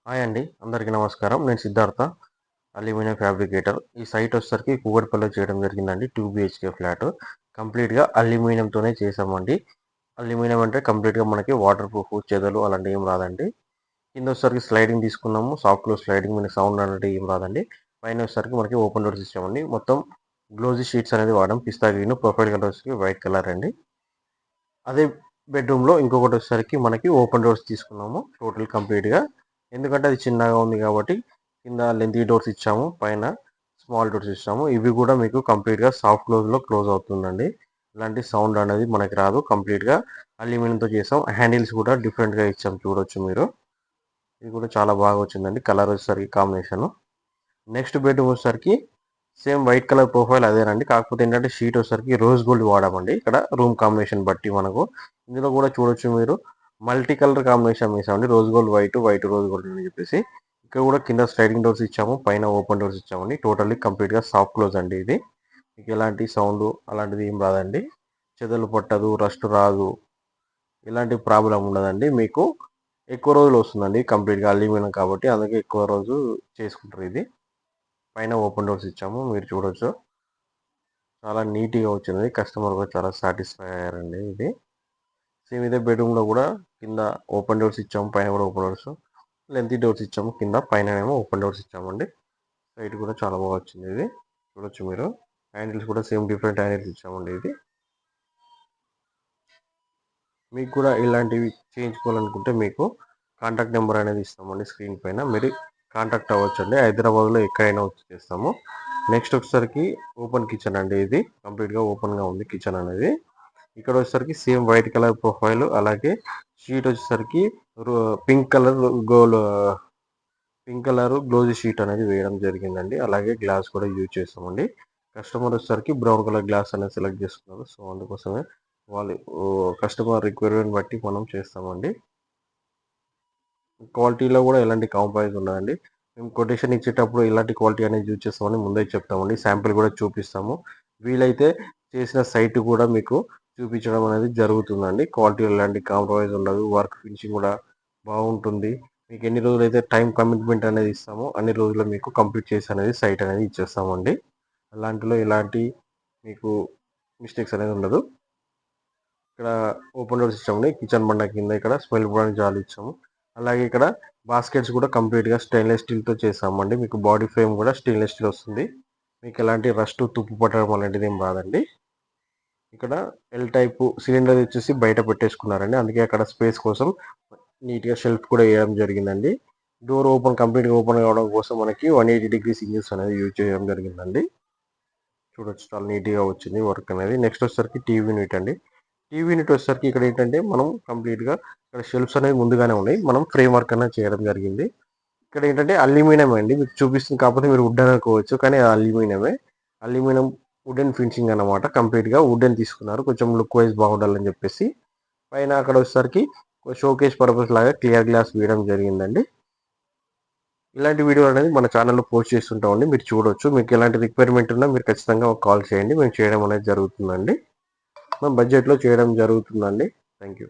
Hi అండి. అందరికీ నమస్కారం. నేను సిద్ధార్థ. Aluminium fabricator. ఈ సైట్ వచ్చేసరికి కూకట్పల్లిలో చేయడం జరిగిందండి. 2 బీహెచ్‌కే ఫ్లాట్. కంప్లీట్‌గా అల్యూమినియంతోనే చేసామండి. అల్యూమినియం అంటే కంప్లీట్‌గా మనకి వాటర్ ప్రూఫ్, చెదలు అలాంటివి ఏం రాదండి. కింద వచ్చేసరికి స్లైడింగ్ తీసుకున్నాము. సాఫ్ట్ క్లోజ్ స్లైడింగ్ మనకి సౌండ్ అనేది ఏం రాదండి. పైన వచ్చేసరికి మనకి ఓపెన్ డోర్స్ ఇచ్చామండి. మొత్తం గ్లోజీ షీట్స్ అనేది వాడాం. పిస్తా గ్రీన్, ప్రొఫైల్ కలర్ వచ్చేసరికి వైట్ కలర్ అండి. అదే బెడ్‌రూమ్‌లో ఇంకొకటి వచ్చేసరికి మనకి ఓపెన్ డోర్స్ తీసుకున్నాము. టోటల్ కంప్లీట్‌గా. ఎందుకంటే అది చిన్నగా ఉంది కాబట్టి కింద లెంతీ డోర్స్ ఇచ్చాము. పైన స్మాల్ డోర్స్ ఇచ్చాము. ఇవి కూడా మీకు కంప్లీట్‌గా సాఫ్ట్ క్లోజ్‌లో క్లోజ్ అవుతుందండి. ఎలాంటి సౌండ్ అనేది మనకి రాదు. కంప్లీట్‌గా అల్యూమినియంతో చేసాం. హ్యాండిల్స్ కూడా డిఫరెంట్‌గా ఇచ్చాం చూడొచ్చు మీరు. ఇది కూడా చాలా బాగా వచ్చిందండి. కలర్ వచ్చేసరికి కాంబినేషను. నెక్స్ట్ బెడ్‌రూమ్ వచ్చేసరికి సేమ్ వైట్ కలర్ ప్రొఫైల్ అదేనండి. కాకపోతే ఏంటంటే షీట్ వచ్చేసరికి రోజ్ గోల్డ్ వాడామండి. ఇక్కడ రూమ్ కాంబినేషన్ బట్టి మనకు. ఇందులో కూడా చూడొచ్చు మీరు మల్టీ కలర్ కాంబినేషన్ వేసామండి. Rose gold white, white rose gold అని చెప్పేసి. ఇక్కడ కూడా కింద స్లైడింగ్ డోర్స్ ఇచ్చాము. పైన ఓపెన్ డోర్స్ ఇచ్చామండి. టోటల్లీ కంప్లీట్‌గా సాఫ్ట్ క్లోజ్ అండి ఇది. మీకు ఎలాంటి సౌండ్ అలాంటిది ఏం రాదండి. చెదలు పట్టదు, రస్ట్ రాదు. ఎలాంటి ప్రాబ్లమ్ ఉండదండి. మీకు ఎక్కువ రోజులు వస్తుందండి. కంప్లీట్‌గా అల్యూమినియం కాబట్టి అందుకే ఎక్కువ రోజు చేసుకుంటారు ఇది. పైన ఓపెన్ డోర్స్ ఇచ్చాము. మీరు చూడొచ్చు. చాలా నీట్‌గా వచ్చింది. కస్టమర్ కూడా చాలా సాటిస్ఫై అయ్యారండి ఇది. సేమ్ ఇదే బెడ్‌రూమ్‌లో కూడా కింద ఓపెన్ డోర్స్ ఇచ్చాము. పైన కూడా ఓపెన్ డోర్స్. లెంతీ డోర్స్ ఇచ్చాము. కింద పైనేమో ఓపెన్ డోర్స్ ఇచ్చామండి. సైట్ కూడా చాలా బాగా వచ్చింది ఇది. చూడొచ్చు మీరు. హ్యాండిల్స్ కూడా సేమ్ డిఫరెంట్ హ్యాండిల్స్ ఇచ్చామండి ఇది. మీకు కూడా ఇలాంటివి చేయించుకోవాలనుకుంటే మీకు కాంటాక్ట్ నెంబర్ అనేది ఇస్తామండి స్క్రీన్ పైన. మీరు కాంటాక్ట్ అవ్వచ్చండి. హైదరాబాద్‌లో ఎక్కడైనా వచ్చి చేస్తాము. నెక్స్ట్ వచ్చేసరికి ఓపెన్ కిచెన్ అండి ఇది. కంప్లీట్‌గా ఓపెన్‌గా ఉంది కిచెన్ అనేది. ఇక్కడ వచ్చేసరికి సేమ్ వైట్ కలర్ ప్రొఫైల్ అలాగే షీట్ వచ్చేసరికి రో pink colour goal pink colour glossy sheet అనేది వేయడం జరిగిందండి. అలాగే గ్లాస్ కూడా యూజ్ చేస్తామండి. కస్టమర్ వచ్చేసరికి బ్రౌన్ కలర్ గ్లాస్ అనేది సెలెక్ట్ చేసుకున్నారు. సో, అందుకోసమే వాళ్ళు కస్టమర్ రిక్వైర్మెంట్ బట్టి మనం చేస్తామండి. క్వాలిటీలో కూడా ఎలాంటి కాంప్రమైజ్ ఉండదండి. మేము కొటేషన్ ఇచ్చేటప్పుడు ఎలాంటి క్వాలిటీ అనేది యూజ్ చేస్తామని ముందే చెప్తామండి. శాంపిల్ కూడా చూపిస్తాము. వీలైతే చేసిన సైట్ కూడా మీకు చూపించడం అనేది జరుగుతుందండి. క్వాలిటీలో ఎలాంటి కాంప్రమైజ్ ఉండదు. వర్క్ ఫినిషింగ్ కూడా బాగుంటుంది. మీకు ఎన్ని రోజులైతే టైం కమిట్మెంట్ అనేది ఇస్తామో అన్ని రోజుల్లో మీకు కంప్లీట్ చేసి అనేది సైట్ అనేది ఇచ్చేస్తామండి. అలాంటిలో ఎలాంటి మీకు మిస్టేక్స్ అనేది ఉండదు. ఇక్కడ ఓపెన్ డోర్స్ ఇచ్చామండి. కిచెన్ బండ కింద ఇక్కడ స్మెల్ పోవడానికి జాలి ఇచ్చాము. అలాగే ఇక్కడ బాస్కెట్స్ కూడా కంప్లీట్‌గా స్టెయిన్‌లెస్ స్టీల్‌తో చేసామండి. మీకు బాడీ ఫ్రేమ్ కూడా స్టెయిన్‌లెస్ స్టీల్ వస్తుంది. మీకు ఎలాంటి రస్ట్, తుప్పు పట్టడం అలాంటిది ఏం రాదండి. ఇక్కడ ఎల్ టైపు సిలిండర్ వచ్చేసి బయట పెట్టేసుకున్నారండి. అందుకే అక్కడ స్పేస్ కోసం నీట్‌గా షెల్ఫ్ కూడా ఏయడం జరిగిందండి. డోర్ కంప్లీట్‌గా ఓపెన్ కావడం కోసం మనకి 180 డిగ్రీస్ హింజెస్ అనేది యూజ్ చేయడం జరిగిందండి. చూడొచ్చు చాలా నీట్‌గా వచ్చింది వర్క్ అనేది. నెక్స్ట్ వచ్చేసరికి టీవీ యూనిట్ అండి. టీవీ యూనిట్ వచ్చేసరికి ఇక్కడ ఏంటంటే మనం కంప్లీట్‌గా ఇక్కడ షెల్ఫ్స్ అనేవి ముందుగానే ఉన్నాయి. మనం ఫ్రేమ్ వర్క్ అనేది చేయడం జరిగింది. ఇక్కడ ఏంటంటే అల్యూమినియం అండి. మీకు చూపిస్తుంది కాకపోతే మీరు వుడ్ అనుకోవచ్చు. కానీ అది అల్యూమినియమే. అల్యూమినియం వుడెన్ ఫినిషింగ్ అన్నమాట. కంప్లీట్‌గా వుడెన్ తీసుకున్నారు. కొంచెం లుక్ వైస్ బాగుండాలని చెప్పేసి. పైన అక్కడ వచ్చేసరికి షోకేస్ పర్పస్ లాగా క్లియర్ గ్లాస్ వేయడం జరిగిందండి. ఇలాంటి వీడియోలు అనేది మన ఛానల్‌లో పోస్ట్ చేస్తుంటామండి. మీరు చూడొచ్చు. మీకు ఎలాంటి రిక్వైర్మెంట్ ఉన్నా మీరు ఖచ్చితంగా ఒక కాల్ చేయండి. మేము చేయడం అనేది జరుగుతుందండి. మన బడ్జెట్‌లో చేయడం జరుగుతుందండి. Thank you.